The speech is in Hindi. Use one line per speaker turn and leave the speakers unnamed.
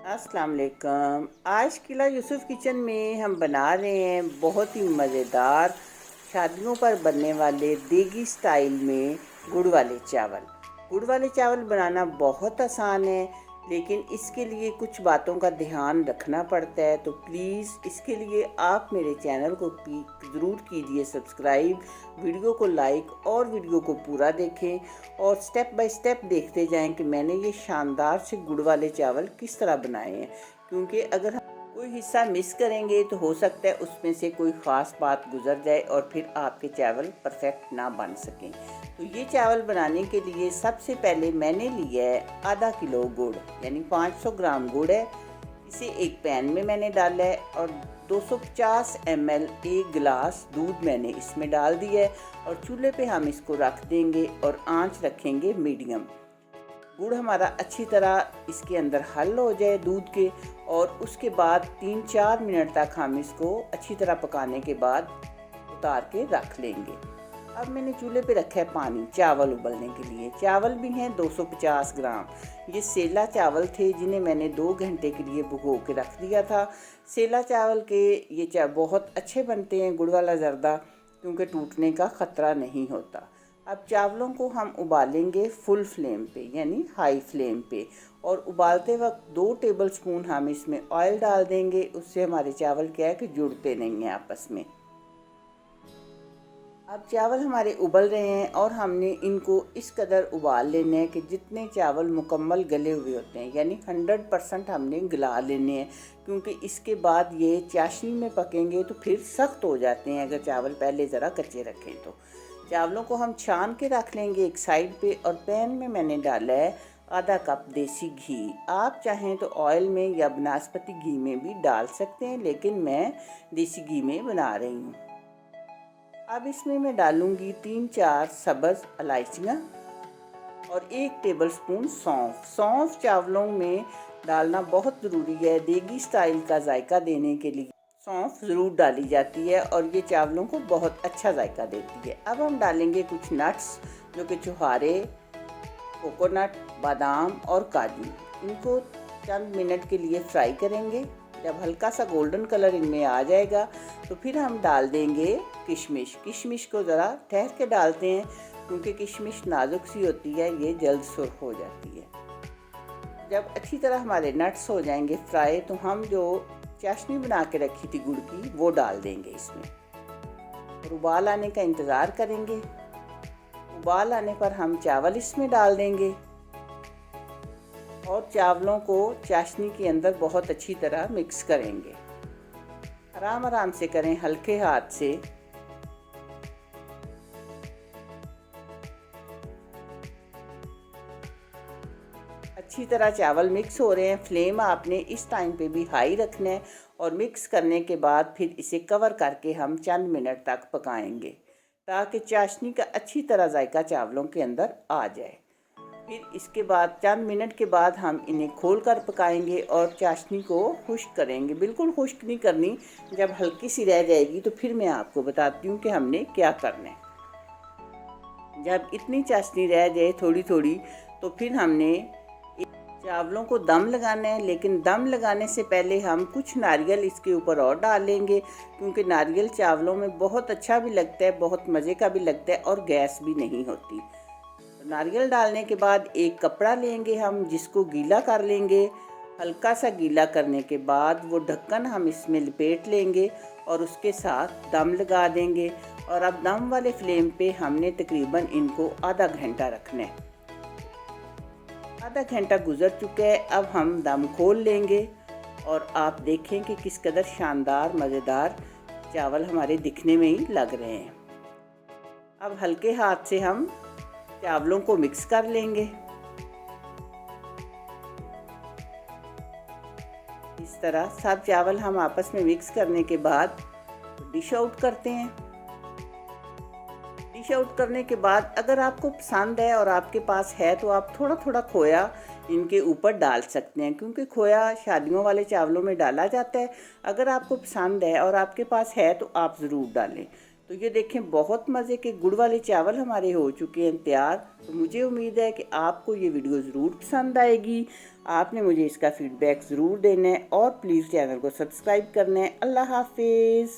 अस्सलाम वालेकुम। आज किला यूसुफ किचन में हम बना रहे हैं बहुत ही मज़ेदार शादियों पर बनने वाले देगी स्टाइल में गुड़ वाले चावल। गुड़ वाले चावल बनाना बहुत आसान है, लेकिन इसके लिए कुछ बातों का ध्यान रखना पड़ता है। तो प्लीज़ इसके लिए आप मेरे चैनल को ज़रूर कीजिए सब्सक्राइब, वीडियो को लाइक और वीडियो को पूरा देखें और स्टेप बाय स्टेप देखते जाएं कि मैंने ये शानदार से गुड़ वाले चावल किस तरह बनाए हैं। क्योंकि अगर हम कोई हिस्सा मिस करेंगे तो हो सकता है उसमें से कोई ख़ास बात गुजर जाए और फिर आपके चावल परफेक्ट ना बन सकें। तो ये चावल बनाने के लिए सबसे पहले मैंने लिया है आधा किलो गुड़, यानी 500 ग्राम गुड़ है। इसे एक पैन में मैंने डाला है और 250 ml एक गिलास दूध मैंने इसमें डाल दिया है और चूल्हे पे हम इसको रख देंगे और आंच रखेंगे मीडियम। गुड़ हमारा अच्छी तरह इसके अंदर हल हो जाए दूध के, और उसके बाद 3-4 मिनट तक हम इसको अच्छी तरह पकाने के बाद उतार के रख लेंगे। अब मैंने चूल्हे पे रखा है पानी चावल उबलने के लिए। चावल भी हैं 250 ग्राम। ये सेला चावल थे जिन्हें मैंने 2 घंटे के लिए भिगो के रख दिया था। सेला चावल के ये बहुत अच्छे बनते हैं गुड़ वाला जर्दा, क्योंकि टूटने का ख़तरा नहीं होता। अब चावलों को हम उबालेंगे फुल फ्लेम पे, यानी हाई फ्लेम पे, और उबालते वक्त 2 टेबलस्पून हम इसमें ऑयल डाल देंगे। उससे हमारे चावल क्या है कि जुड़ते नहीं हैं आपस में। अब चावल हमारे उबल रहे हैं और हमने इनको इस कदर उबाल लेने हैं कि जितने चावल मुकम्मल गले हुए होते हैं, यानी 100% हमने गला लेने हैं। क्योंकि इसके बाद ये चाशनी में पकेंगे तो फिर सख्त हो जाते हैं अगर चावल पहले ज़रा कच्चे रखें तो। चावलों को हम छान के रख लेंगे एक साइड पे, और पैन में मैंने डाला है आधा कप देसी घी। आप चाहें तो ऑयल में या बनस्पति घी में भी डाल सकते हैं, लेकिन मैं देसी घी में बना रही हूँ। अब इसमें मैं डालूँगी 3-4 सब्ज़ इलायचियाँ और 1 टेबलस्पून सौंफ। सौंफ चावलों में डालना बहुत ज़रूरी है, देगी स्टाइल का जायका देने के लिए सौंफ ज़रूर डाली जाती है और ये चावलों को बहुत अच्छा जायका देती है। अब हम डालेंगे कुछ नट्स, जो कि छुहारे, कोकोनट, बादाम और काजू। इनको चंद मिनट के लिए फ्राई करेंगे। जब हल्का सा गोल्डन कलर इनमें आ जाएगा तो फिर हम डाल देंगे किशमिश। किशमिश को ज़रा ठहर के डालते हैं, क्योंकि किशमिश नाजुक सी होती है, ये जल्द सुर्ख हो जाती है। जब अच्छी तरह हमारे नट्स हो जाएंगे फ्राई, तो हम जो चाशनी बना के रखी थी गुड़ की, वो डाल देंगे इसमें और उबाल आने का इंतज़ार करेंगे। उबाल आने पर हम चावल इसमें डाल देंगे और चावलों को चाशनी के अंदर बहुत अच्छी तरह मिक्स करेंगे। आराम आराम से करें, हल्के हाथ से। अच्छी तरह चावल मिक्स हो रहे हैं। फ्लेम आपने इस टाइम पे भी हाई रखना है और मिक्स करने के बाद फिर इसे कवर करके हम चंद मिनट तक पकाएंगे, ताकि चाशनी का अच्छी तरह जायका चावलों के अंदर आ जाए। फिर इसके बाद चंद मिनट के बाद हम इन्हें खोल कर पकाएंगे और चाशनी को खुश्क करेंगे। बिल्कुल खुश्क नहीं करनी, जब हल्की सी रह जाएगी तो फिर मैं आपको बताती हूँ कि हमने क्या करना है। जब इतनी चाशनी रह जाए थोड़ी थोड़ी, तो फिर हमने चावलों को दम लगाना है। लेकिन दम लगाने से पहले हम कुछ नारियल इसके ऊपर और डालेंगे, क्योंकि नारियल चावलों में बहुत अच्छा भी लगता है, बहुत मज़े का भी लगता है और गैस भी नहीं होती। नारियल डालने के बाद एक कपड़ा लेंगे हम, जिसको गीला कर लेंगे। हल्का सा गीला करने के बाद वो ढक्कन हम इसमें लपेट लेंगे और उसके साथ दम लगा देंगे। और अब दम वाले फ्लेम पे हमने तकरीबन इनको आधा घंटा रखना है। आधा घंटा गुजर चुका है। अब हम दम खोल लेंगे और आप देखें कि किस कदर शानदार मज़ेदार चावल हमारे दिखने में ही लग रहे हैं। अब हल्के हाथ से हम चावलों को मिक्स कर लेंगे। इस तरह सब चावल हम आपस में मिक्स करने के बाद डिश आउट करते हैं। डिश आउट करने के बाद अगर आपको पसंद है और आपके पास है तो आप थोड़ा थोड़ा खोया इनके ऊपर डाल सकते हैं, क्योंकि खोया शादियों वाले चावलों में डाला जाता है। अगर आपको पसंद है और आपके पास है तो आप ज़रूर डालें। तो ये देखें बहुत मज़े के गुड़ वाले चावल हमारे हो चुके हैं तैयार। तो मुझे उम्मीद है कि आपको ये वीडियो ज़रूर पसंद आएगी। आपने मुझे इसका फीडबैक ज़रूर देना है और प्लीज़ चैनल को सब्सक्राइब करना है। अल्लाह हाफिज़।